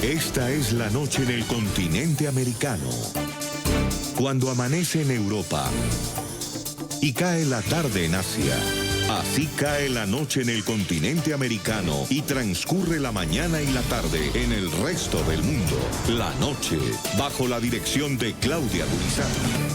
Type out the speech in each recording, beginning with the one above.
Esta es la noche en el continente americano. Cuando amanece en Europa y cae la tarde en Asia. Así cae la noche en el continente americano y transcurre la mañana y la tarde en el resto del mundo. La noche, bajo la dirección de Claudia Gurizati.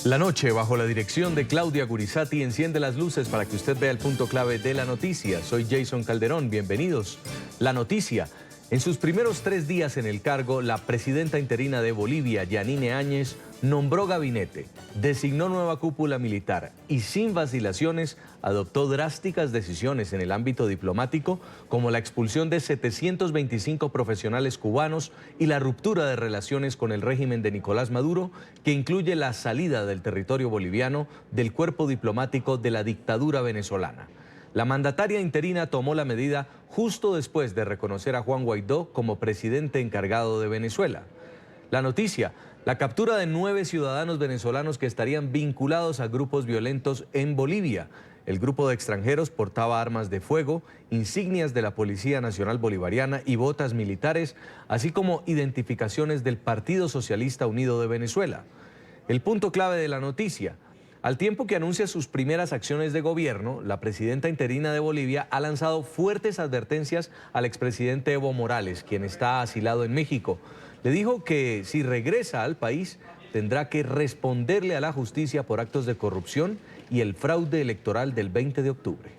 La noche, bajo la dirección de Claudia Gurizati, enciende las luces para que usted vea el punto clave de la noticia. Soy Jason Calderón, bienvenidos. La noticia. En sus primeros 3 días en el cargo, la presidenta interina de Bolivia, Yanine Áñez, nombró gabinete, designó nueva cúpula militar y sin vacilaciones adoptó drásticas decisiones en el ámbito diplomático, como la expulsión de 725 profesionales cubanos y la ruptura de relaciones con el régimen de Nicolás Maduro, que incluye la salida del territorio boliviano del cuerpo diplomático de la dictadura venezolana. La mandataria interina tomó la medida justo después de reconocer a Juan Guaidó como presidente encargado de Venezuela. La noticia: la captura de 9 ciudadanos venezolanos que estarían vinculados a grupos violentos en Bolivia. El grupo de extranjeros portaba armas de fuego, insignias de la Policía Nacional Bolivariana y botas militares, así como identificaciones del Partido Socialista Unido de Venezuela. El punto clave de la noticia: al tiempo que anuncia sus primeras acciones de gobierno, la presidenta interina de Bolivia ha lanzado fuertes advertencias al expresidente Evo Morales, quien está asilado en México. Le dijo que si regresa al país tendrá que responderle a la justicia por actos de corrupción y el fraude electoral del 20 de octubre.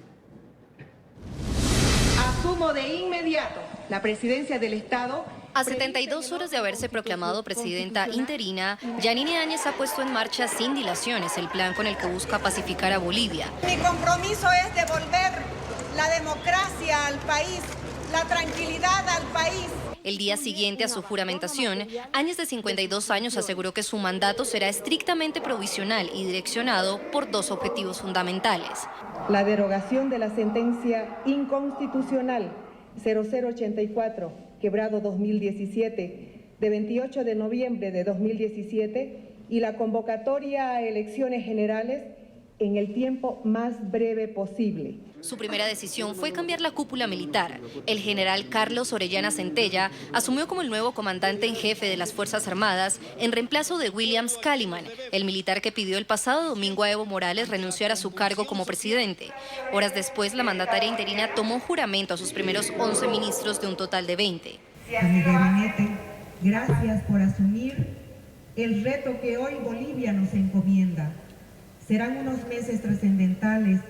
Asumo de inmediato la presidencia del Estado. A 72 horas de haberse proclamado presidenta interina, Yanine Áñez ha puesto en marcha sin dilaciones el plan con el que busca pacificar a Bolivia. Mi compromiso es devolver la democracia al país, la tranquilidad al país. El día siguiente a su juramentación, Áñez, de 52 años, aseguró que su mandato será estrictamente provisional y direccionado por 2 objetivos fundamentales. La derogación de la sentencia inconstitucional 0084, quebrado 2017, de 28 de noviembre de 2017, y la convocatoria a elecciones generales en el tiempo más breve posible. Su primera decisión fue cambiar la cúpula militar. El general Carlos Orellana Centella asumió como el nuevo comandante en jefe de las Fuerzas Armadas en reemplazo de Williams Kaliman, el militar que pidió el pasado domingo a Evo Morales renunciar a su cargo como presidente. Horas después, la mandataria interina tomó juramento a sus primeros 11 ministros de un total de 20. A mi gabinete, gracias por asumir el reto que hoy Bolivia nos encomienda. Serán unos meses trascendentales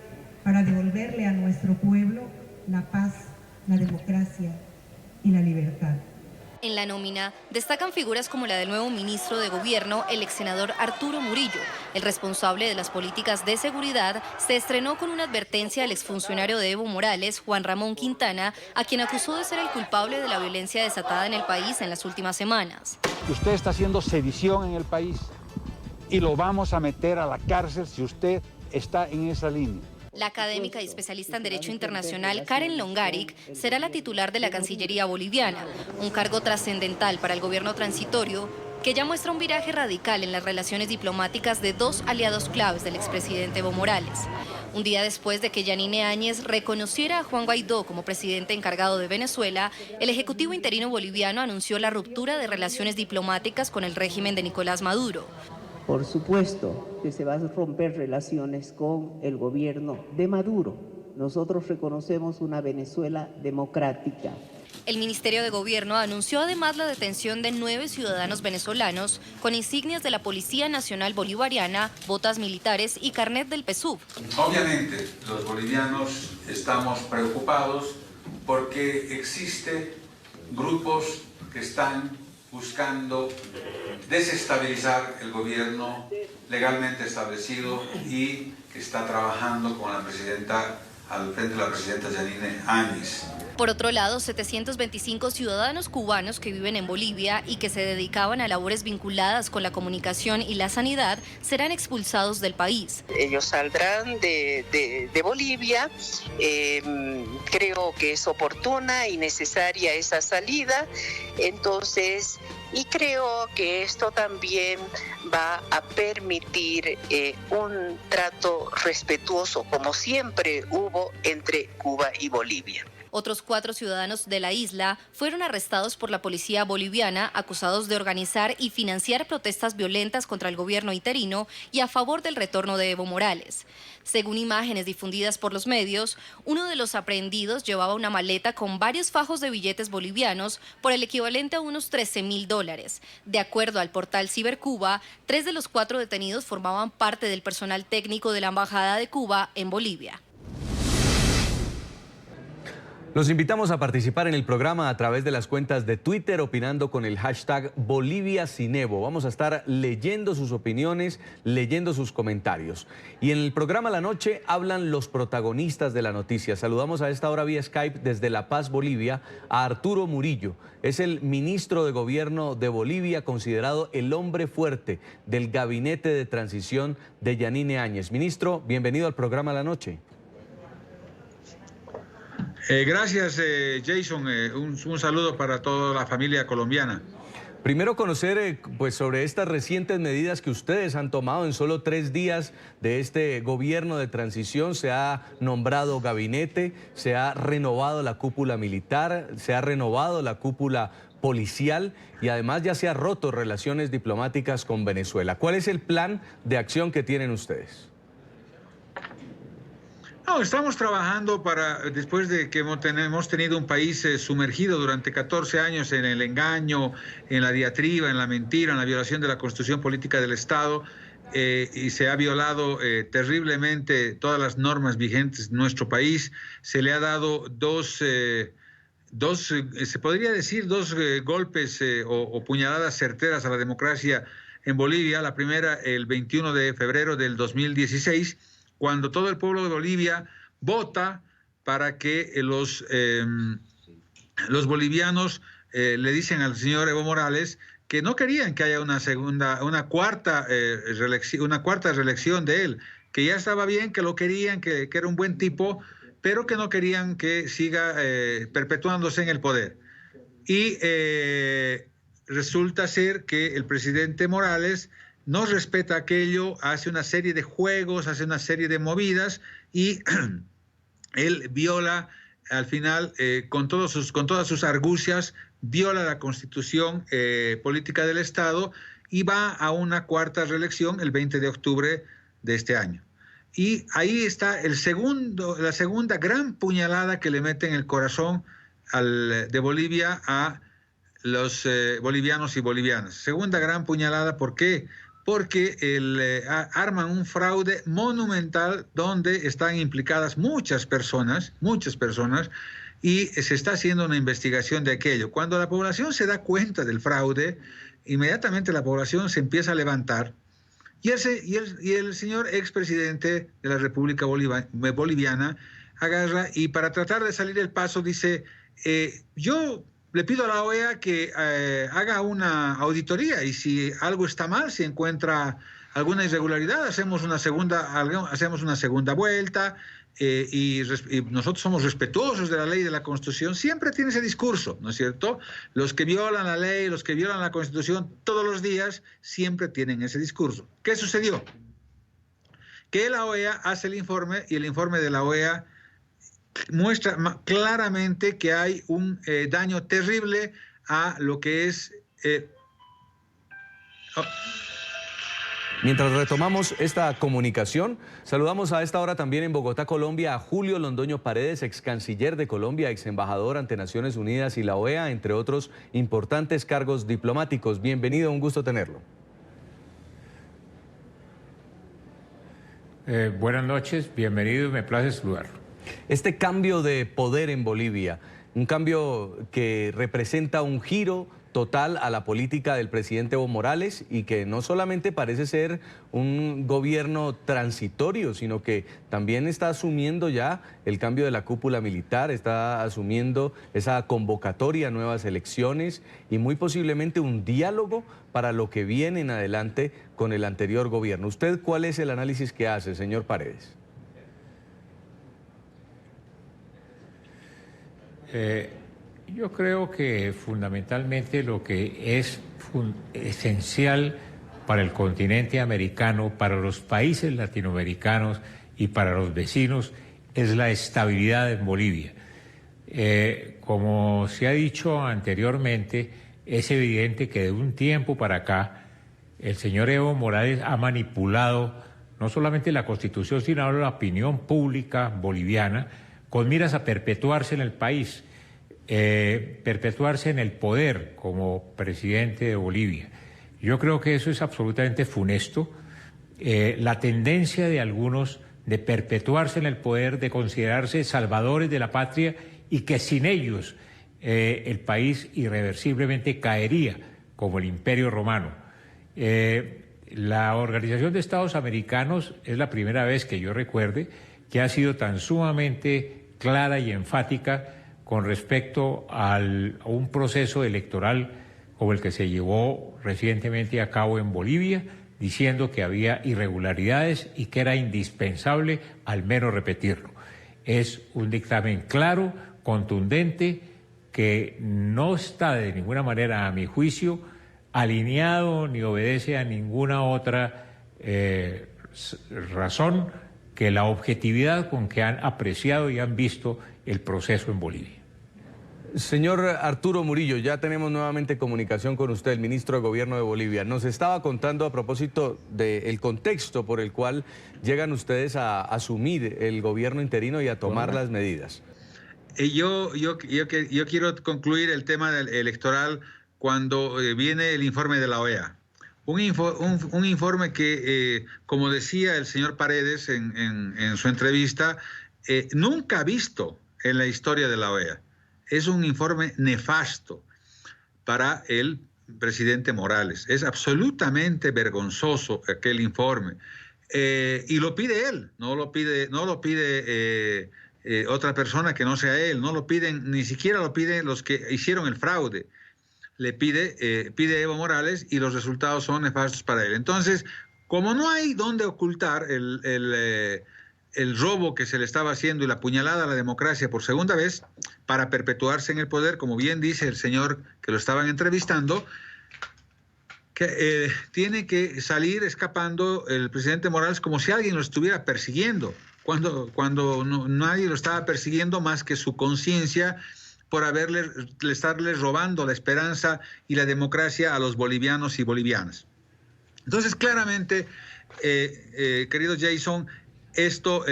para devolverle a nuestro pueblo la paz, la democracia y la libertad. En la nómina destacan figuras como la del nuevo ministro de Gobierno, el ex senador Arturo Murillo. El responsable de las políticas de seguridad se estrenó con una advertencia al exfuncionario de Evo Morales, Juan Ramón Quintana, a quien acusó de ser el culpable de la violencia desatada en el país en las últimas semanas. Usted está haciendo sedición en el país y lo vamos a meter a la cárcel si usted está en esa línea. La académica y especialista en Derecho Internacional Karen Longaric será la titular de la Cancillería boliviana, un cargo trascendental para el gobierno transitorio que ya muestra un viraje radical en las relaciones diplomáticas de 2 aliados claves del expresidente Evo Morales. Un día después de que Yanine Áñez reconociera a Juan Guaidó como presidente encargado de Venezuela, el Ejecutivo interino boliviano anunció la ruptura de relaciones diplomáticas con el régimen de Nicolás Maduro. Por supuesto que se van a romper relaciones con el gobierno de Maduro. Nosotros reconocemos una Venezuela democrática. El Ministerio de Gobierno anunció además la detención de 9 ciudadanos venezolanos con insignias de la Policía Nacional Bolivariana, botas militares y carnet del PSUV. Obviamente, los bolivianos estamos preocupados porque existen grupos que están buscando desestabilizar el gobierno legalmente establecido y que está trabajando con la presidenta, al frente de la presidenta Yanine Áñez. Por otro lado, 725 ciudadanos cubanos que viven en Bolivia y que se dedicaban a labores vinculadas con la comunicación y la sanidad serán expulsados del país. Ellos saldrán de Bolivia. Creo que es oportuna y necesaria esa salida. Entonces, y creo que esto también va a permitir un trato respetuoso, como siempre hubo entre Cuba y Bolivia. Otros 4 ciudadanos de la isla fueron arrestados por la policía boliviana, acusados de organizar y financiar protestas violentas contra el gobierno interino y a favor del retorno de Evo Morales. Según imágenes difundidas por los medios, uno de los aprehendidos llevaba una maleta con varios fajos de billetes bolivianos por el equivalente a unos $13.000. De acuerdo al portal Cibercuba, 3 de los 4 detenidos formaban parte del personal técnico de la Embajada de Cuba en Bolivia. Los invitamos a participar en el programa a través de las cuentas de Twitter opinando con el hashtag BoliviaSinEvo. Vamos a estar leyendo sus opiniones, leyendo sus comentarios. Y en el programa La Noche hablan los protagonistas de la noticia. Saludamos a esta hora vía Skype desde La Paz, Bolivia, a Arturo Murillo. Es el ministro de Gobierno de Bolivia, considerado el hombre fuerte del gabinete de transición de Yanine Áñez. Ministro, bienvenido al programa La Noche. Gracias, Jason. Un saludo para toda la familia colombiana. Primero conocer pues sobre estas recientes medidas que ustedes han tomado en solo 3 días de este gobierno de transición. Se ha nombrado gabinete, se ha renovado la cúpula militar, se ha renovado la cúpula policial y además ya se ha roto relaciones diplomáticas con Venezuela. ¿Cuál es el plan de acción que tienen ustedes? No, estamos trabajando después de que hemos tenido un país sumergido durante 14 años en el engaño, en la diatriba, en la mentira, en la violación de la Constitución Política del Estado, y se ha violado terriblemente todas las normas vigentes en nuestro país. Se le ha dado se podría decir dos golpes o puñaladas certeras a la democracia en Bolivia. La primera, el 21 de febrero del 2016, cuando todo el pueblo de Bolivia vota para que los bolivianos le dicen al señor Evo Morales que no querían que haya una cuarta reelección de él, que ya estaba bien, que lo querían, que era un buen tipo, pero que no querían que siga perpetuándose en el poder. Y resulta ser que el presidente Morales no respeta aquello, hace una serie de juegos, hace una serie de movidas y él viola al final, con todas sus argucias, viola la Constitución política del Estado y va a una cuarta reelección el 20 de octubre de este año. Y ahí está la segunda gran puñalada que le mete en el corazón de Bolivia a los bolivianos y bolivianas. Segunda gran puñalada, ¿por qué? Porque arman un fraude monumental donde están implicadas muchas personas, y se está haciendo una investigación de aquello. Cuando la población se da cuenta del fraude, inmediatamente la población se empieza a levantar, y el señor expresidente de la República Boliviana agarra y para tratar de salir del paso dice, yo le pido a la OEA que haga una auditoría y si algo está mal, si encuentra alguna irregularidad, hacemos una segunda vuelta y nosotros somos respetuosos de la ley y de la Constitución. Siempre tiene ese discurso, ¿no es cierto? Los que violan la ley, los que violan la Constitución todos los días, siempre tienen ese discurso. ¿Qué sucedió? Que la OEA hace el informe y el informe de la OEA muestra claramente que hay un daño terrible a lo que es... Mientras retomamos esta comunicación, saludamos a esta hora también en Bogotá, Colombia, a Julio Londoño Paredes, ex canciller de Colombia, ex embajador ante Naciones Unidas y la OEA, entre otros importantes cargos diplomáticos. Bienvenido, un gusto tenerlo. Buenas noches, bienvenido, me place saludarlo. Este cambio de poder en Bolivia, un cambio que representa un giro total a la política del presidente Evo Morales y que no solamente parece ser un gobierno transitorio, sino que también está asumiendo ya el cambio de la cúpula militar, está asumiendo esa convocatoria a nuevas elecciones y muy posiblemente un diálogo para lo que viene en adelante con el anterior gobierno. ¿Usted cuál es el análisis que hace, señor Paredes? Yo creo que fundamentalmente lo que es esencial para el continente americano, para los países latinoamericanos y para los vecinos es la estabilidad en Bolivia. Como se ha dicho anteriormente, es evidente que de un tiempo para acá el señor Evo Morales ha manipulado no solamente la Constitución, sino la opinión pública boliviana, con miras a perpetuarse en el país, perpetuarse en el poder como presidente de Bolivia. Yo creo que eso es absolutamente funesto. La tendencia de algunos de perpetuarse en el poder, de considerarse salvadores de la patria y que sin ellos el país irreversiblemente caería como el Imperio Romano. La Organización de Estados Americanos es la primera vez que yo recuerde que ha sido tan sumamente clara y enfática con respecto a un proceso electoral como el que se llevó recientemente a cabo en Bolivia, diciendo que había irregularidades y que era indispensable al menos repetirlo. Es un dictamen claro, contundente, que no está de ninguna manera, a mi juicio, alineado ni obedece a ninguna otra razón que la objetividad con que han apreciado y han visto el proceso en Bolivia. Señor Arturo Murillo, ya tenemos nuevamente comunicación con usted, el ministro de Gobierno de Bolivia. Nos estaba contando a propósito del contexto por el cual llegan ustedes a asumir el gobierno interino y a tomar las medidas. Yo quiero concluir el tema electoral cuando viene el informe de la OEA. Un informe que, como decía el señor Paredes en su entrevista, nunca visto en la historia de la OEA. Es un informe nefasto para el presidente Morales. Es absolutamente vergonzoso aquel informe. Y lo pide él, no lo pide otra persona que no sea él, no lo piden, ni siquiera lo piden los que hicieron el fraude. Pide Evo Morales y los resultados son nefastos para él. Entonces, como no hay dónde ocultar el robo que se le estaba haciendo y la puñalada a la democracia por segunda vez para perpetuarse en el poder, como bien dice el señor que lo estaban entrevistando, que tiene que salir escapando el presidente Morales como si alguien lo estuviera persiguiendo, cuando nadie lo estaba persiguiendo más que su conciencia por estarle robando la esperanza y la democracia a los bolivianos y bolivianas. Entonces, claramente, querido Jason, esto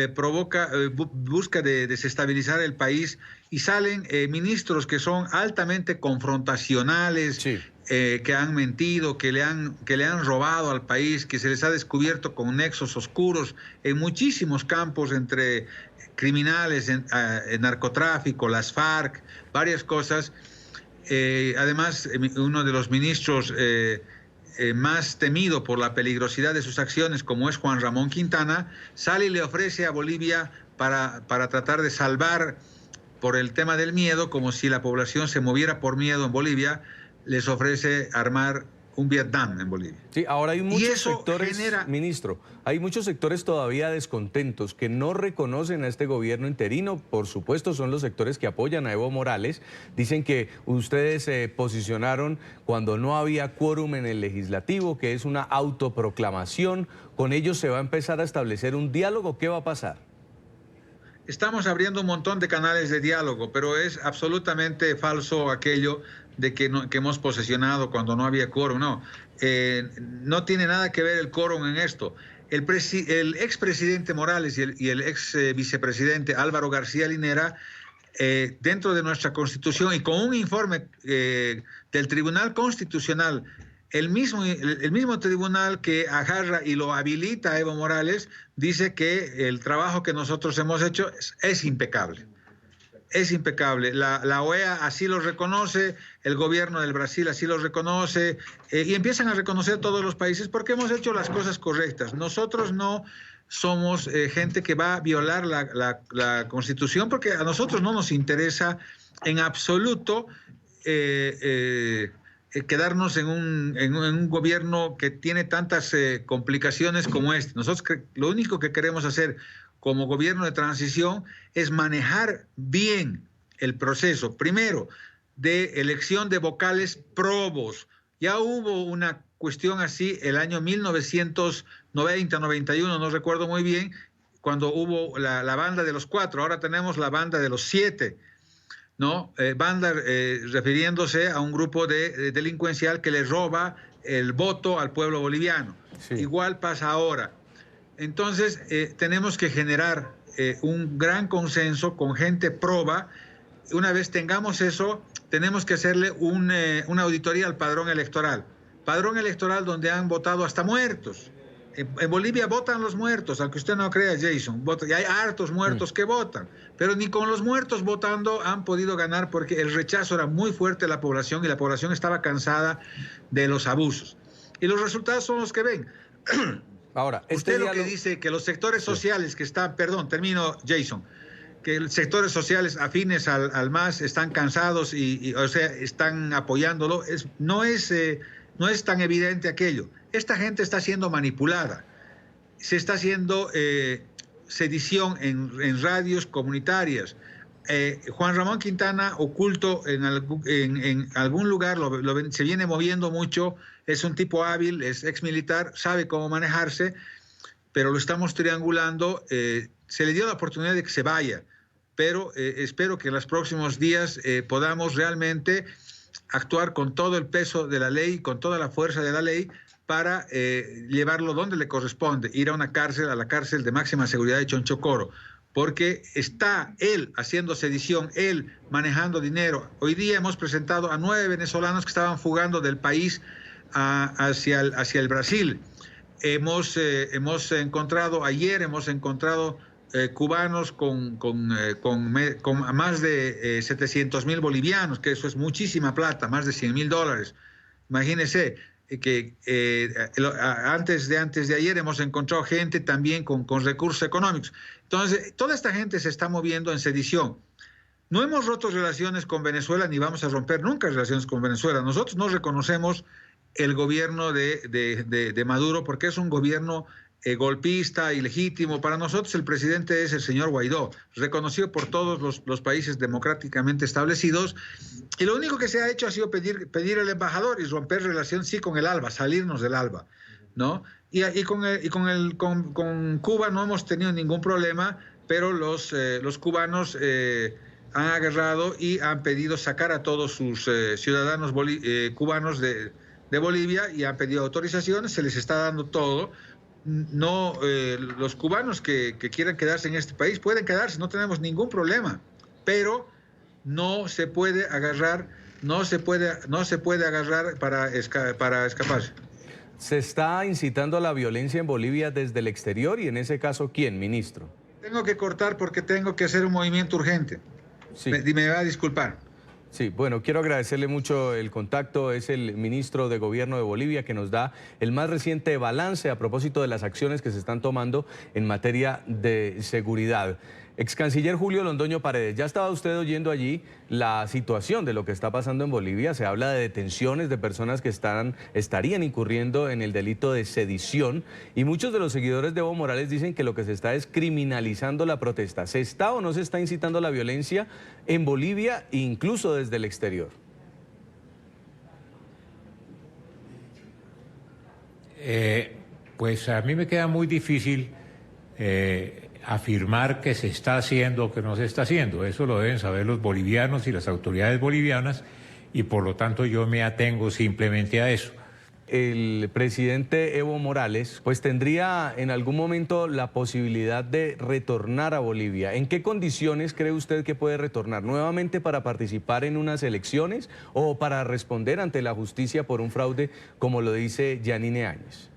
busca desestabilizar el país y salen ministros que son altamente confrontacionales, sí, que han mentido, que le han robado al país, que se les ha descubierto con nexos oscuros en muchísimos campos entre criminales, en narcotráfico, las FARC, varias cosas. Además, uno de los ministros más temido por la peligrosidad de sus acciones, como es Juan Ramón Quintana, sale y le ofrece a Bolivia para tratar de salvar por el tema del miedo, como si la población se moviera por miedo en Bolivia, les ofrece armar un Vietnam en Bolivia. Sí, ahora hay muchos sectores, ministro, hay muchos sectores todavía descontentos que no reconocen a este gobierno interino. Por supuesto, son los sectores que apoyan a Evo Morales. Dicen que ustedes se posicionaron cuando no había quórum en el legislativo, que es una autoproclamación. Con ellos se va a empezar a establecer un diálogo. ¿Qué va a pasar? Estamos abriendo un montón de canales de diálogo, pero es absolutamente falso aquello de que hemos posesionado cuando no había quórum. No, no tiene nada que ver el quórum en esto. El expresidente Morales y el ex vicepresidente Álvaro García Linera, dentro de nuestra Constitución y con un informe del Tribunal Constitucional, el mismo tribunal que agarra y lo habilita a Evo Morales, dice que el trabajo que nosotros hemos hecho es impecable. Es impecable. La OEA así lo reconoce, el gobierno del Brasil así lo reconoce, y empiezan a reconocer todos los países porque hemos hecho las cosas correctas. Nosotros no somos gente que va a violar la Constitución, porque a nosotros no nos interesa en absoluto quedarnos en un gobierno que tiene tantas complicaciones como este. Nosotros lo único que queremos hacer como gobierno de transición es manejar bien el proceso, primero, de elección de vocales probos. Ya hubo una cuestión así el año 1990, 91, no recuerdo muy bien, cuando hubo la banda de los 4, ahora tenemos la banda de los 7. ¿no? Banda refiriéndose a un grupo delincuencial que le roba el voto al pueblo boliviano. Sí. Igual pasa ahora. Entonces, tenemos que generar un gran consenso con gente proba. Una vez tengamos eso, tenemos que hacerle una auditoría al padrón electoral. Padrón electoral donde han votado hasta muertos. En Bolivia votan los muertos, aunque usted no crea, Jason. Y hay hartos muertos que votan. Pero ni con los muertos votando han podido ganar porque el rechazo era muy fuerte de la población y la población estaba cansada de los abusos. Y los resultados son los que ven. Ahora, usted lo que dice que los sectores sociales que están, perdón, termino, Jason, que los sectores sociales afines al MAS están cansados o sea, están apoyándolo, no es tan evidente aquello. Esta gente está siendo manipulada, se está haciendo sedición en radios comunitarias. Juan Ramón Quintana, oculto en algún lugar, se viene moviendo mucho, es un tipo hábil, es exmilitar, sabe cómo manejarse, pero lo estamos triangulando. Se le dio la oportunidad de que se vaya, pero espero que en los próximos días podamos realmente actuar con todo el peso de la ley, con toda la fuerza de la ley, para llevarlo donde le corresponde, ir a la cárcel de máxima seguridad de Chonchocoro, porque está él haciendo sedición, él manejando dinero. Hoy día hemos presentado a 9 venezolanos que estaban fugando del país hacia el Brasil. Ayer hemos encontrado cubanos con más de 700.000 bolivianos, que eso es muchísima plata, más de $100.000. Imagínense que antes de ayer hemos encontrado gente también con recursos económicos. Entonces, toda esta gente se está moviendo en sedición. No hemos roto relaciones con Venezuela ni vamos a romper nunca relaciones con Venezuela. Nosotros no reconocemos el gobierno de Maduro porque es un gobierno golpista, ilegítimo. Para nosotros el presidente es el señor Guaidó, reconocido por todos los países democráticamente establecidos, y lo único que se ha hecho ha sido pedir al embajador y romper relación, sí, con el ALBA, salirnos del ALBA, ¿no? Y con Cuba no hemos tenido ningún problema, pero los cubanos han agarrado y han pedido sacar a todos sus ciudadanos cubanos de Bolivia y han pedido autorizaciones, se les está dando todo. No, los cubanos que quieran quedarse en este país pueden quedarse, no tenemos ningún problema, pero no se puede agarrar, para escaparse. Se está incitando a la violencia en Bolivia desde el exterior y en ese caso, ¿quién, ministro? Tengo que cortar porque tengo que hacer un movimiento urgente. Sí. Me va a disculpar. Sí, bueno, quiero agradecerle mucho el contacto. Es el ministro de Gobierno de Bolivia que nos da el más reciente balance a propósito de las acciones que se están tomando en materia de seguridad. Ex canciller Julio Londoño Paredes, ya estaba usted oyendo allí la situación de lo que está pasando en Bolivia. Se habla de detenciones de personas que estarían incurriendo en el delito de sedición y muchos de los seguidores de Evo Morales dicen que lo que se está es criminalizando la protesta. ¿Se está o no se está incitando la violencia en Bolivia, incluso desde el exterior? Pues a mí me queda muy difícil afirmar que se está haciendo o que no se está haciendo. Eso lo deben saber los bolivianos y las autoridades bolivianas y por lo tanto yo me atengo simplemente a eso. El presidente Evo Morales pues tendría en algún momento la posibilidad de retornar a Bolivia. ¿En qué condiciones cree usted que puede retornar? ¿Nuevamente para participar en unas elecciones o para responder ante la justicia por un fraude como lo dice Yanine Áñez?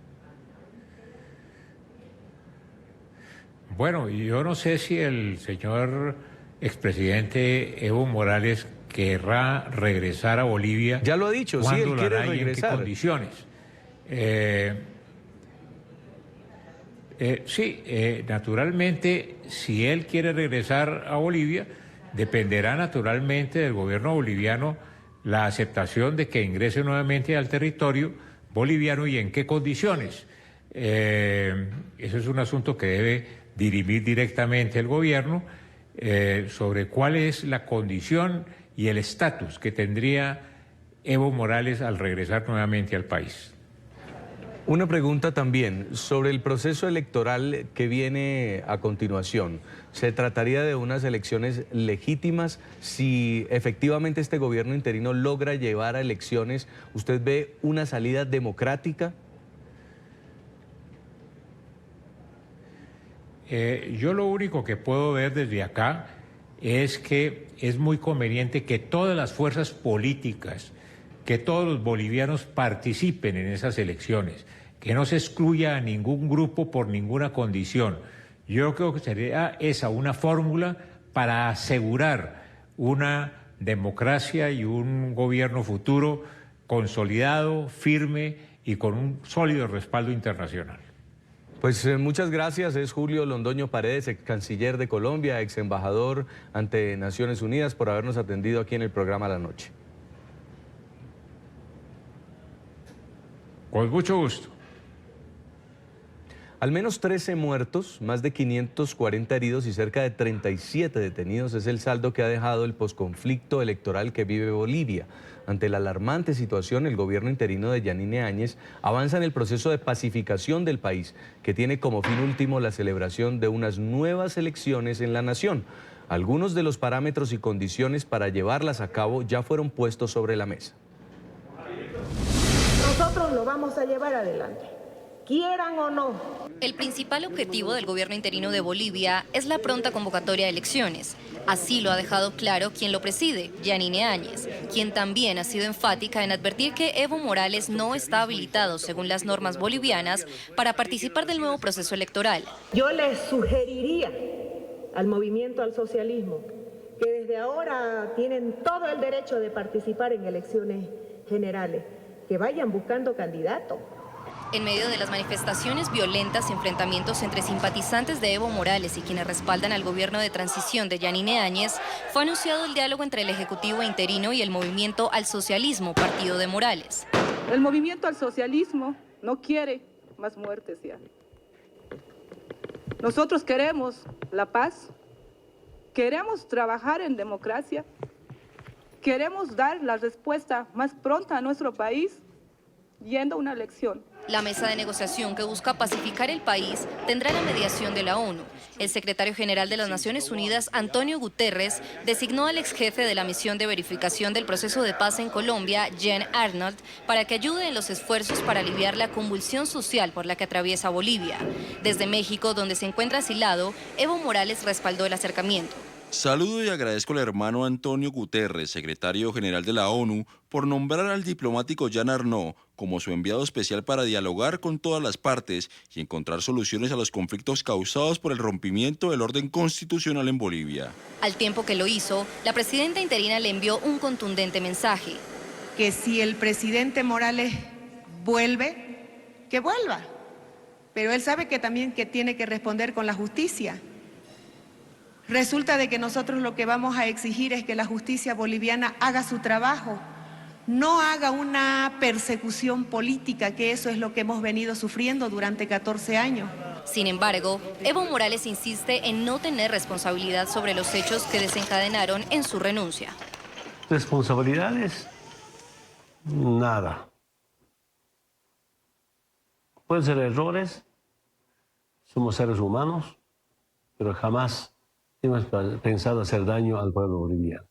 Bueno, yo no sé si el señor expresidente Evo Morales querrá regresar a Bolivia. Ya lo ha dicho, sí, él quiere regresar. ¿En qué condiciones? Naturalmente, si él quiere regresar a Bolivia, dependerá naturalmente del gobierno boliviano la aceptación de que ingrese nuevamente al territorio boliviano y en qué condiciones. Eso es un asunto que debe dirimir directamente el gobierno sobre cuál es la condición y el estatus que tendría Evo Morales al regresar nuevamente al país. Una pregunta también sobre el proceso electoral que viene a continuación. ¿Se trataría de unas elecciones legítimas? Si efectivamente este gobierno interino logra llevar a elecciones, ¿usted ve una salida democrática? Yo lo único que puedo ver desde acá es que es muy conveniente que todas las fuerzas políticas, que todos los bolivianos participen en esas elecciones, que no se excluya a ningún grupo por ninguna condición. Yo creo que sería esa una fórmula para asegurar una democracia y un gobierno futuro consolidado, firme y con un sólido respaldo internacional. Pues muchas gracias. Es Julio Londoño Paredes, ex canciller de Colombia, ex embajador ante Naciones Unidas, por habernos atendido aquí en el programa La Noche. Con mucho gusto. Al menos 13 muertos, más de 540 heridos y cerca de 37 detenidos es el saldo que ha dejado el posconflicto electoral que vive Bolivia. Ante la alarmante situación, el gobierno interino de Yanine Áñez avanza en el proceso de pacificación del país, que tiene como fin último la celebración de unas nuevas elecciones en la nación. Algunos de los parámetros y condiciones para llevarlas a cabo ya fueron puestos sobre la mesa. Nosotros lo vamos a llevar adelante, quieran o no. El principal objetivo del gobierno interino de Bolivia es la pronta convocatoria de elecciones. Así lo ha dejado claro quien lo preside, Yanine Áñez, quien también ha sido enfática en advertir que Evo Morales no está habilitado, según las normas bolivianas, para participar del nuevo proceso electoral. Yo les sugeriría al movimiento al socialismo que desde ahora tienen todo el derecho de participar en elecciones generales, que vayan buscando candidatos. En medio de las manifestaciones violentas y enfrentamientos entre simpatizantes de Evo Morales y quienes respaldan al gobierno de transición de Yanine Áñez, fue anunciado el diálogo entre el Ejecutivo interino y el Movimiento al Socialismo, partido de Morales. El Movimiento al Socialismo no quiere más muertes ya. Nosotros queremos la paz, queremos trabajar en democracia, queremos dar la respuesta más pronta a nuestro país yendo a una elección. La mesa de negociación que busca pacificar el país tendrá la mediación de la ONU. El secretario general de las Naciones Unidas, Antonio Guterres, designó al ex jefe de la misión de verificación del proceso de paz en Colombia, Jen Arnold, para que ayude en los esfuerzos para aliviar la convulsión social por la que atraviesa Bolivia. Desde México, donde se encuentra asilado, Evo Morales respaldó el acercamiento. Saludo y agradezco al hermano Antonio Guterres, secretario general de la ONU, por nombrar al diplomático Jan Arnaud como su enviado especial para dialogar con todas las partes y encontrar soluciones a los conflictos causados por el rompimiento del orden constitucional en Bolivia. Al tiempo que lo hizo, la presidenta interina le envió un contundente mensaje. Que si el presidente Morales vuelve, que vuelva. Pero él sabe que también que tiene que responder con la justicia. Resulta de que nosotros lo que vamos a exigir es que la justicia boliviana haga su trabajo, no haga una persecución política, que eso es lo que hemos venido sufriendo durante 14 años. Sin embargo, Evo Morales insiste en no tener responsabilidad sobre los hechos que desencadenaron en su renuncia. ¿Responsabilidades? Nada. Pueden ser errores, somos seres humanos, pero jamás hemos pensado hacer daño al pueblo boliviano.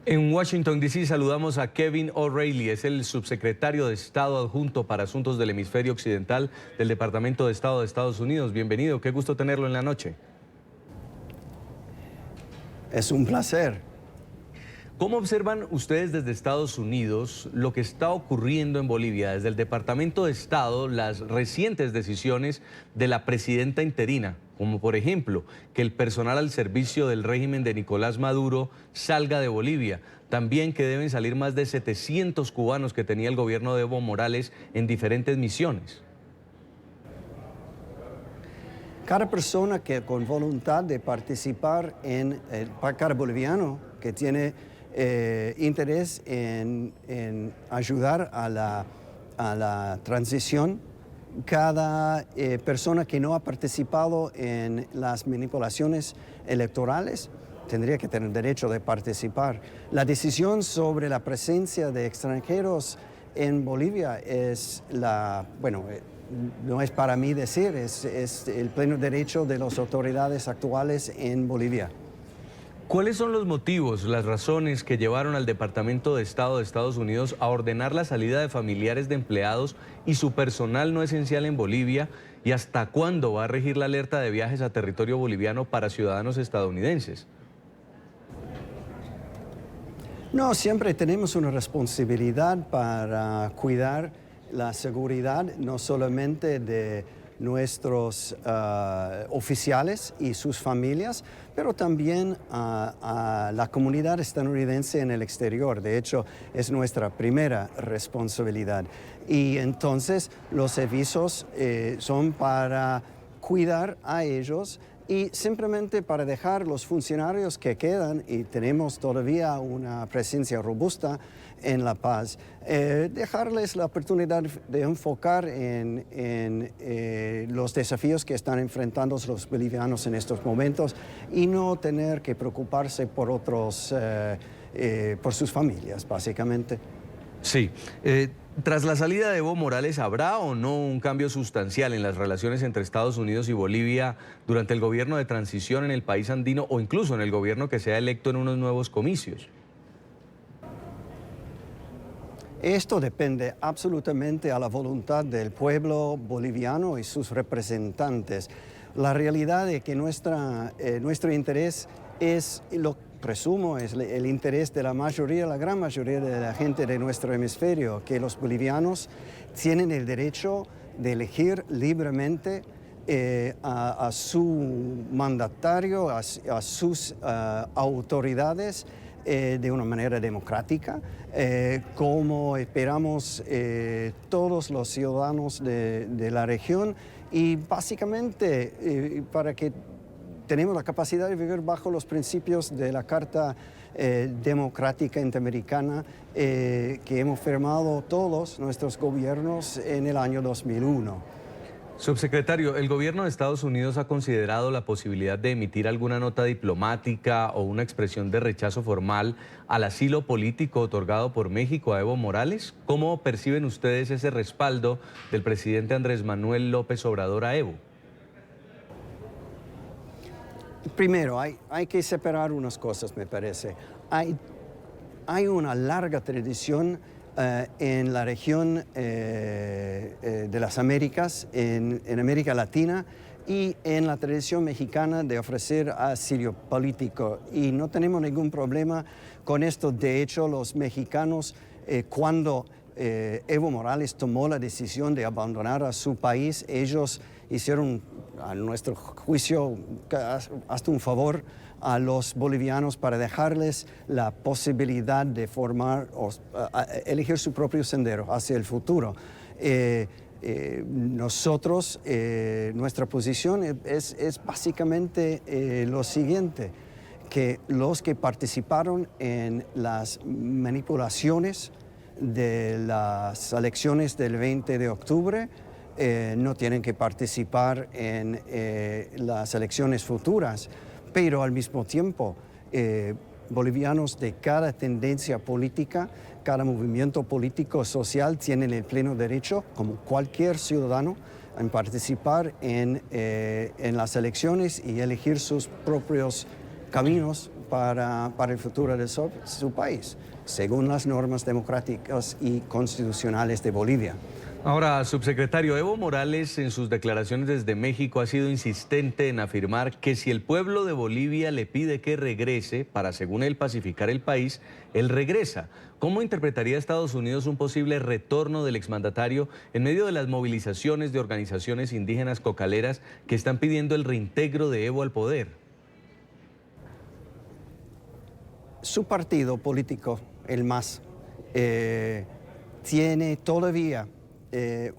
En Washington, D.C. saludamos a Kevin O'Reilly, es el subsecretario de Estado adjunto para Asuntos del Hemisferio Occidental del Departamento de Estado de Estados Unidos. Bienvenido, qué gusto tenerlo en la noche. Es un placer. ¿Cómo observan ustedes desde Estados Unidos lo que está ocurriendo en Bolivia? Desde el Departamento de Estado, las recientes decisiones de la presidenta interina, como por ejemplo que el personal al servicio del régimen de Nicolás Maduro salga de Bolivia. También que deben salir más de 700 cubanos que tenía el gobierno de Evo Morales en diferentes misiones. Cada persona que con voluntad de participar en el cada boliviano que tiene interés en ayudar a la transición, cada persona que no ha participado en las manipulaciones electorales tendría que tener derecho de participar. La decisión sobre la presencia de extranjeros en Bolivia es no es para mí decir, es el pleno derecho de las autoridades actuales en Bolivia. ¿Cuáles son los motivos, las razones que llevaron al Departamento de Estado de Estados Unidos a ordenar la salida de familiares de empleados y su personal no esencial en Bolivia? ¿Y hasta cuándo va a regir la alerta de viajes a territorio boliviano para ciudadanos estadounidenses? No, siempre tenemos una responsabilidad para cuidar la seguridad no solamente de nuestros oficiales y sus familias, pero también a la comunidad estadounidense en el exterior. De hecho, es nuestra primera responsabilidad. Y entonces los avisos son para cuidar a ellos y simplemente para dejar los funcionarios que quedan, y tenemos todavía una presencia robusta en La Paz, dejarles la oportunidad de enfocar en los desafíos que están enfrentando los bolivianos en estos momentos y no tener que preocuparse por otros, por sus familias, básicamente. Sí. Tras la salida de Evo Morales, ¿habrá o no un cambio sustancial en las relaciones entre Estados Unidos y Bolivia durante el gobierno de transición en el país andino o incluso en el gobierno que sea electo en unos nuevos comicios? Esto depende absolutamente a la voluntad del pueblo boliviano y sus representantes. La realidad es que nuestro interés es, lo presumo, es el interés de la mayoría, la gran mayoría de la gente de nuestro hemisferio, que los bolivianos tienen el derecho de elegir libremente a su mandatario, a sus autoridades de una manera democrática, como esperamos todos los ciudadanos de la región, y básicamente para que tenemos la capacidad de vivir bajo los principios de la Carta Democrática Interamericana que hemos firmado todos nuestros gobiernos en el año 2001. Subsecretario, ¿el gobierno de Estados Unidos ha considerado la posibilidad de emitir alguna nota diplomática o una expresión de rechazo formal al asilo político otorgado por México a Evo Morales? ¿Cómo perciben ustedes ese respaldo del presidente Andrés Manuel López Obrador a Evo? Primero, hay que separar unas cosas, me parece. Hay una larga tradición en la región de las Américas, en América Latina y en la tradición mexicana de ofrecer asilo político. Y no tenemos ningún problema con esto. De hecho, los mexicanos, cuando Evo Morales tomó la decisión de abandonar a su país, ellos hicieron, a nuestro juicio, hasta un favor a los bolivianos para dejarles la posibilidad de formar o elegir su propio sendero hacia el futuro. Nosotros, nuestra posición es básicamente lo siguiente, que los que participaron en las manipulaciones de las elecciones del 20 de octubre no tienen que participar en las elecciones futuras, pero al mismo tiempo bolivianos de cada tendencia política, cada movimiento político social tienen el pleno derecho, como cualquier ciudadano, en participar en las elecciones y elegir sus propios caminos para el futuro de su país, según las normas democráticas y constitucionales de Bolivia. Ahora, subsecretario, Evo Morales en sus declaraciones desde México ha sido insistente en afirmar que si el pueblo de Bolivia le pide que regrese para, según él, pacificar el país, él regresa. ¿Cómo interpretaría Estados Unidos un posible retorno del exmandatario en medio de las movilizaciones de organizaciones indígenas cocaleras que están pidiendo el reintegro de Evo al poder? Su partido político, el MAS, tiene todavía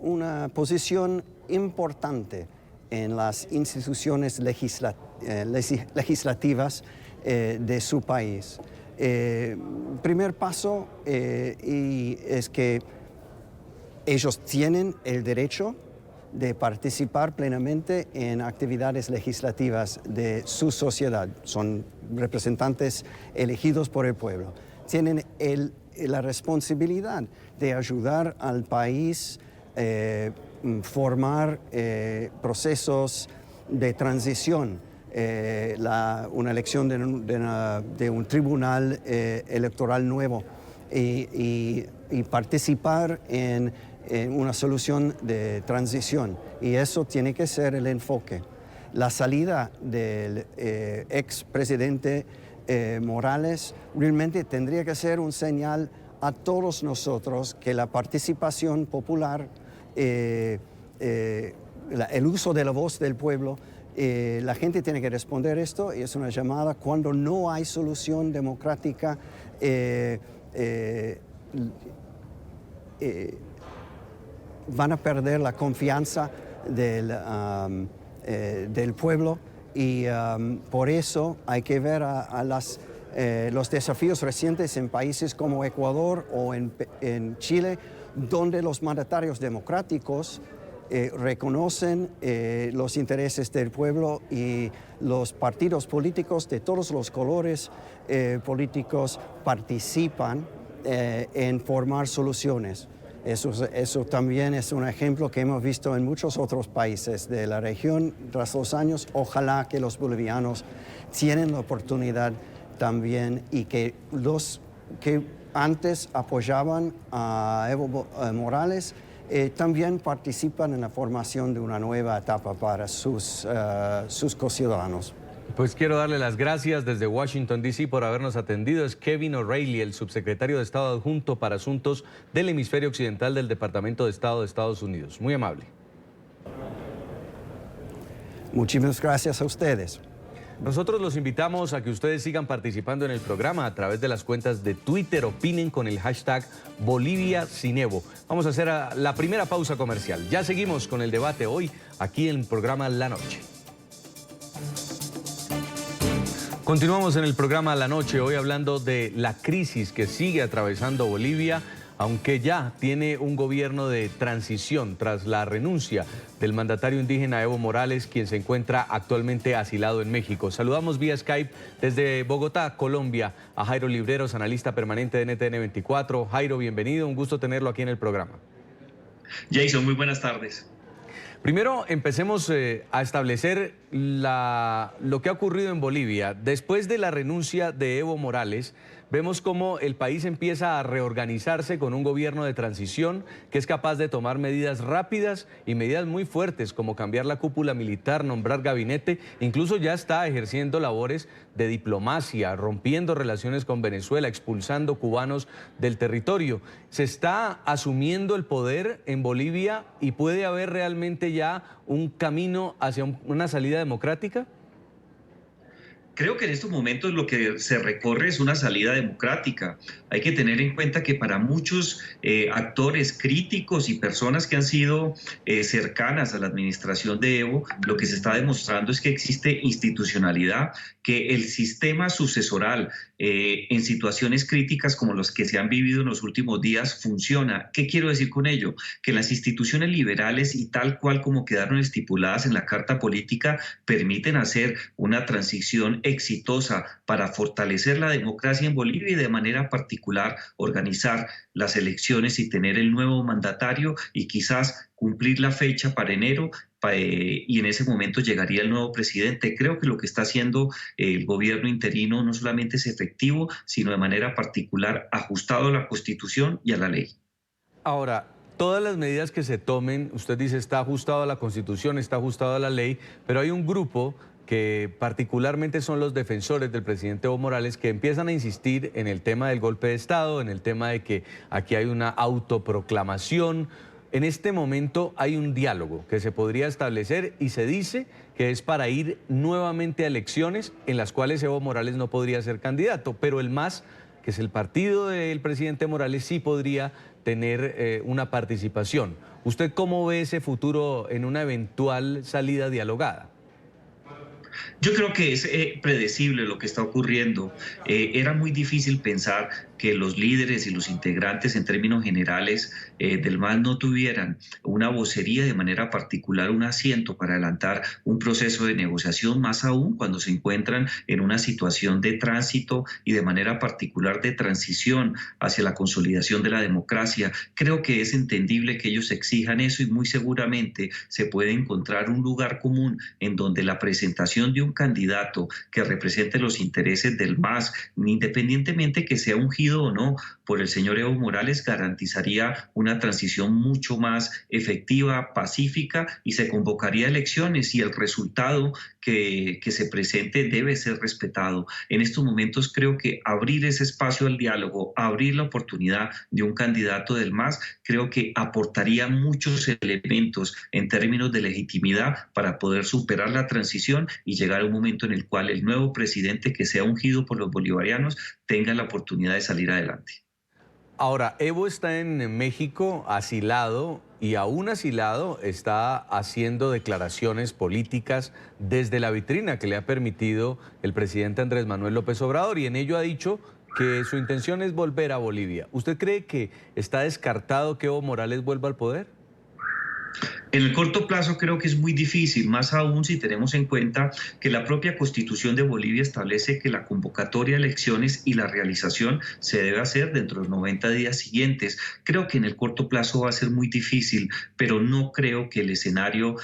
una posición importante en las instituciones legislativas de su país. Primer paso es que ellos tienen el derecho de participar plenamente en actividades legislativas de su sociedad. Son representantes elegidos por el pueblo. Tienen la responsabilidad de ayudar al país formar procesos de transición, una elección de un tribunal electoral nuevo y participar en una solución de transición. Y eso tiene que ser el enfoque. La salida del expresidente Morales realmente tendría que ser un señal a todos nosotros que la participación popular, el uso de la voz del pueblo, la gente tiene que responder esto, y es una llamada cuando no hay solución democrática. Van a perder la confianza del pueblo y por eso hay que ver los desafíos recientes en países como Ecuador o en Chile, donde los mandatarios democráticos reconocen los intereses del pueblo y los partidos políticos de todos los colores políticos participan en formar soluciones. Eso también es un ejemplo que hemos visto en muchos otros países de la región tras los años. Ojalá que los bolivianos tienen la oportunidad también y que los que antes apoyaban a Evo Morales también participan en la formación de una nueva etapa para sus conciudadanos. Pues quiero darle las gracias desde Washington, D.C. por habernos atendido. Es Kevin O'Reilly, el subsecretario de Estado adjunto para Asuntos del Hemisferio Occidental del Departamento de Estado de Estados Unidos. Muy amable. Muchísimas gracias a ustedes. Nosotros los invitamos a que ustedes sigan participando en el programa a través de las cuentas de Twitter. Opinen con el hashtag Bolivia sin Evo. Vamos a hacer la primera pausa comercial. Ya seguimos con el debate hoy aquí en el programa La Noche. Continuamos en el programa La Noche, hoy hablando de la crisis que sigue atravesando Bolivia, aunque ya tiene un gobierno de transición tras la renuncia del mandatario indígena Evo Morales, quien se encuentra actualmente asilado en México. Saludamos vía Skype desde Bogotá, Colombia, a Jairo Libreros, analista permanente de NTN 24. Jairo, bienvenido, un gusto tenerlo aquí en el programa. Jason, muy buenas tardes. Primero, empecemos a establecer lo que ha ocurrido en Bolivia. Después de la renuncia de Evo Morales, vemos cómo el país empieza a reorganizarse con un gobierno de transición que es capaz de tomar medidas rápidas y medidas muy fuertes, como cambiar la cúpula militar, nombrar gabinete, incluso ya está ejerciendo labores de diplomacia, rompiendo relaciones con Venezuela, expulsando cubanos del territorio. ¿Se está asumiendo el poder en Bolivia y puede haber realmente ya un camino hacia una salida democrática? Creo que en estos momentos lo que se recorre es una salida democrática. Hay que tener en cuenta que para muchos actores críticos y personas que han sido cercanas a la administración de Evo, lo que se está demostrando es que existe institucionalidad, que el sistema sucesoral en situaciones críticas como las que se han vivido en los últimos días funciona. ¿Qué quiero decir con ello? Que las instituciones liberales y tal cual como quedaron estipuladas en la Carta Política permiten hacer una transición exitosa para fortalecer la democracia en Bolivia y de manera particular organizar las elecciones y tener el nuevo mandatario y quizás cumplir la fecha para enero y en ese momento llegaría el nuevo presidente. Creo que lo que está haciendo el gobierno interino no solamente es efectivo, sino de manera particular ajustado a la Constitución y a la ley. Ahora, todas las medidas que se tomen, usted dice está ajustado a la Constitución, está ajustado a la ley, pero hay un grupo que particularmente son los defensores del presidente Evo Morales que empiezan a insistir en el tema del golpe de Estado, en el tema de que aquí hay una autoproclamación. En este momento hay un diálogo que se podría establecer y se dice que es para ir nuevamente a elecciones en las cuales Evo Morales no podría ser candidato, pero el MAS, que es el partido del presidente Morales, sí podría tener una participación. ¿Usted cómo ve ese futuro en una eventual salida dialogada? Yo creo que es predecible lo que está ocurriendo. Era muy difícil pensar que los líderes y los integrantes en términos generales del MAS no tuvieran una vocería, de manera particular un asiento para adelantar un proceso de negociación, más aún cuando se encuentran en una situación de tránsito y de manera particular de transición hacia la consolidación de la democracia. Creo que es entendible que ellos exijan eso y muy seguramente se puede encontrar un lugar común en donde la presentación de un candidato que represente los intereses del MAS, independientemente que sea ungido o no por el señor Evo Morales, garantizaría una transición mucho más efectiva, pacífica, y se convocaría elecciones y el resultado que se presente debe ser respetado. En estos momentos creo que abrir ese espacio al diálogo, abrir la oportunidad de un candidato del MAS, creo que aportaría muchos elementos en términos de legitimidad para poder superar la transición y llegar a un momento en el cual el nuevo presidente que sea ungido por los bolivarianos tenga la oportunidad de salir adelante. Ahora, Evo está en México asilado y aún asilado está haciendo declaraciones políticas desde la vitrina que le ha permitido el presidente Andrés Manuel López Obrador, y en ello ha dicho que su intención es volver a Bolivia. ¿Usted cree que está descartado que Evo Morales vuelva al poder? En el corto plazo creo que es muy difícil, más aún si tenemos en cuenta que la propia Constitución de Bolivia establece que la convocatoria a elecciones y la realización se debe hacer dentro de los 90 días siguientes. Creo que en el corto plazo va a ser muy difícil, pero no creo que el escenario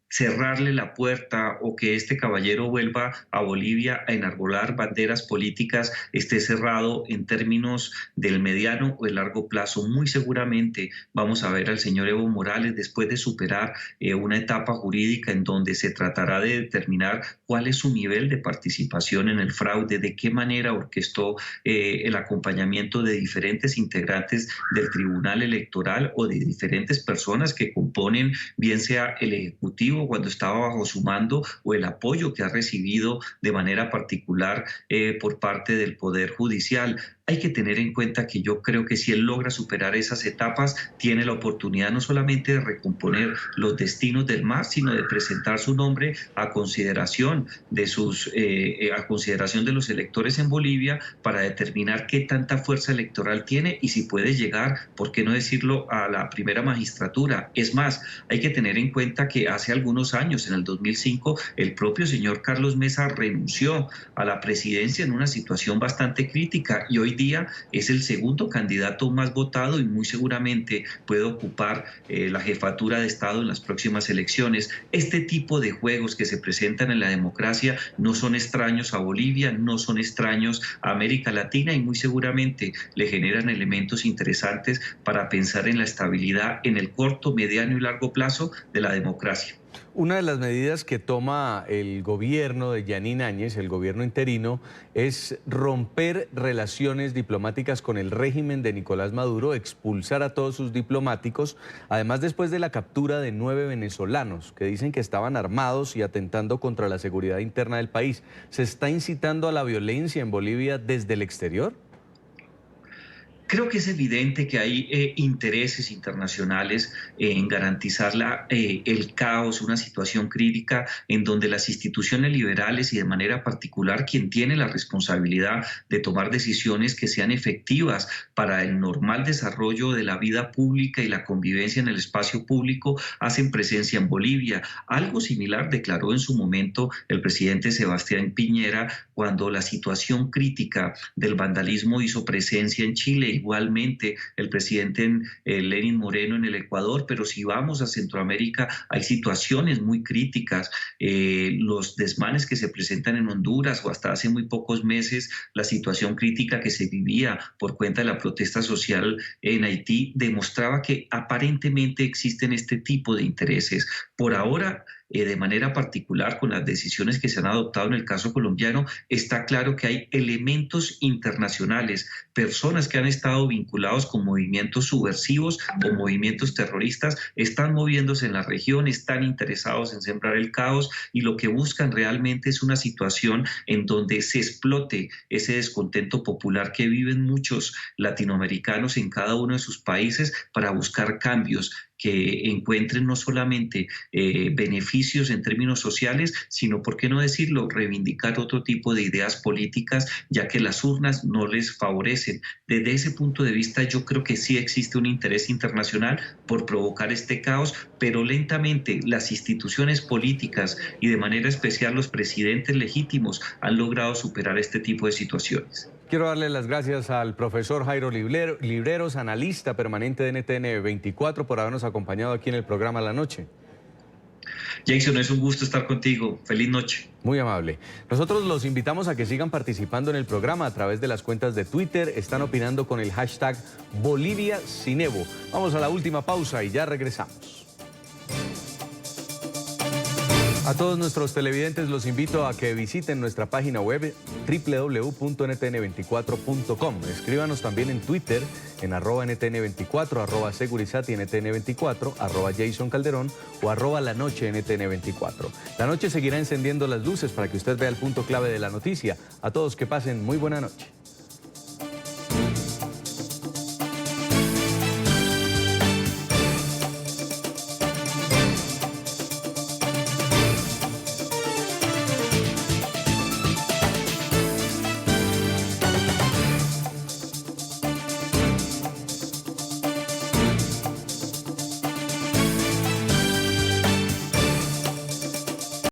cerrarle la puerta o que este caballero vuelva a Bolivia a enarbolar banderas políticas esté cerrado en términos del mediano o el largo plazo. Muy seguramente vamos a ver al señor Evo Morales después de superar una etapa jurídica en donde se tratará de determinar cuál es su nivel de participación en el fraude, de qué manera orquestó el acompañamiento de diferentes integrantes del Tribunal Electoral o de diferentes personas que componen, bien sea el Ejecutivo cuando estaba bajo su mando o el apoyo que ha recibido de manera particular por parte del Poder Judicial. Hay que tener en cuenta que yo creo que si él logra superar esas etapas, tiene la oportunidad no solamente de recomponer los destinos del MAS, sino de presentar su nombre a consideración de los electores en Bolivia para determinar qué tanta fuerza electoral tiene y si puede llegar, por qué no decirlo, a la primera magistratura. Es más, hay que tener en cuenta que hace algunos años, en el 2005, el propio señor Carlos Mesa renunció a la presidencia en una situación bastante crítica y hoy día es el segundo candidato más votado y muy seguramente puede ocupar la jefatura de Estado en las próximas elecciones. Este tipo de juegos que se presentan en la democracia no son extraños a Bolivia, no son extraños a América Latina y muy seguramente le generan elementos interesantes para pensar en la estabilidad en el corto, mediano y largo plazo de la democracia. Una de las medidas que toma el gobierno de Yanín Áñez, el gobierno interino, es romper relaciones diplomáticas con el régimen de Nicolás Maduro, expulsar a todos sus diplomáticos, además después de la captura de 9 venezolanos que dicen que estaban armados y atentando contra la seguridad interna del país. ¿Se está incitando a la violencia en Bolivia desde el exterior? Creo que es evidente que hay intereses internacionales en garantizar el caos, una situación crítica en donde las instituciones liberales y de manera particular quien tiene la responsabilidad de tomar decisiones que sean efectivas para el normal desarrollo de la vida pública y la convivencia en el espacio público hacen presencia en Bolivia. Algo similar declaró en su momento el presidente Sebastián Piñera cuando la situación crítica del vandalismo hizo presencia en Chile. Igualmente el presidente Lenín Moreno en el Ecuador, pero si vamos a Centroamérica hay situaciones muy críticas, los desmanes que se presentan en Honduras o hasta hace muy pocos meses la situación crítica que se vivía por cuenta de la protesta social en Haití demostraba que aparentemente existen este tipo de intereses. Por ahora, de manera particular con las decisiones que se han adoptado en el caso colombiano, está claro que hay elementos internacionales, personas que han estado vinculados con movimientos subversivos o movimientos terroristas, están moviéndose en la región, están interesados en sembrar el caos y lo que buscan realmente es una situación en donde se explote ese descontento popular que viven muchos latinoamericanos en cada uno de sus países para buscar cambios que encuentren no solamente beneficios en términos sociales, sino, por qué no decirlo, reivindicar otro tipo de ideas políticas, ya que las urnas no les favorecen. Desde ese punto de vista, yo creo que sí existe un interés internacional por provocar este caos, pero lentamente las instituciones políticas y de manera especial los presidentes legítimos han logrado superar este tipo de situaciones. Quiero darle las gracias al profesor Jairo Libreros, analista permanente de NTN 24, por habernos acompañado aquí en el programa La Noche. Jason, es un gusto estar contigo. Feliz noche. Muy amable. Nosotros los invitamos a que sigan participando en el programa a través de las cuentas de Twitter. Están opinando con el hashtag BoliviaSinEvo. Vamos a la última pausa y ya regresamos. A todos nuestros televidentes los invito a que visiten nuestra página web www.ntn24.com. Escríbanos también en Twitter en @NTN24, @Segurizati NTN24, @Jason Calderón o @La Noche NTN24. La Noche seguirá encendiendo las luces para que usted vea el punto clave de la noticia. A todos que pasen muy buena noche.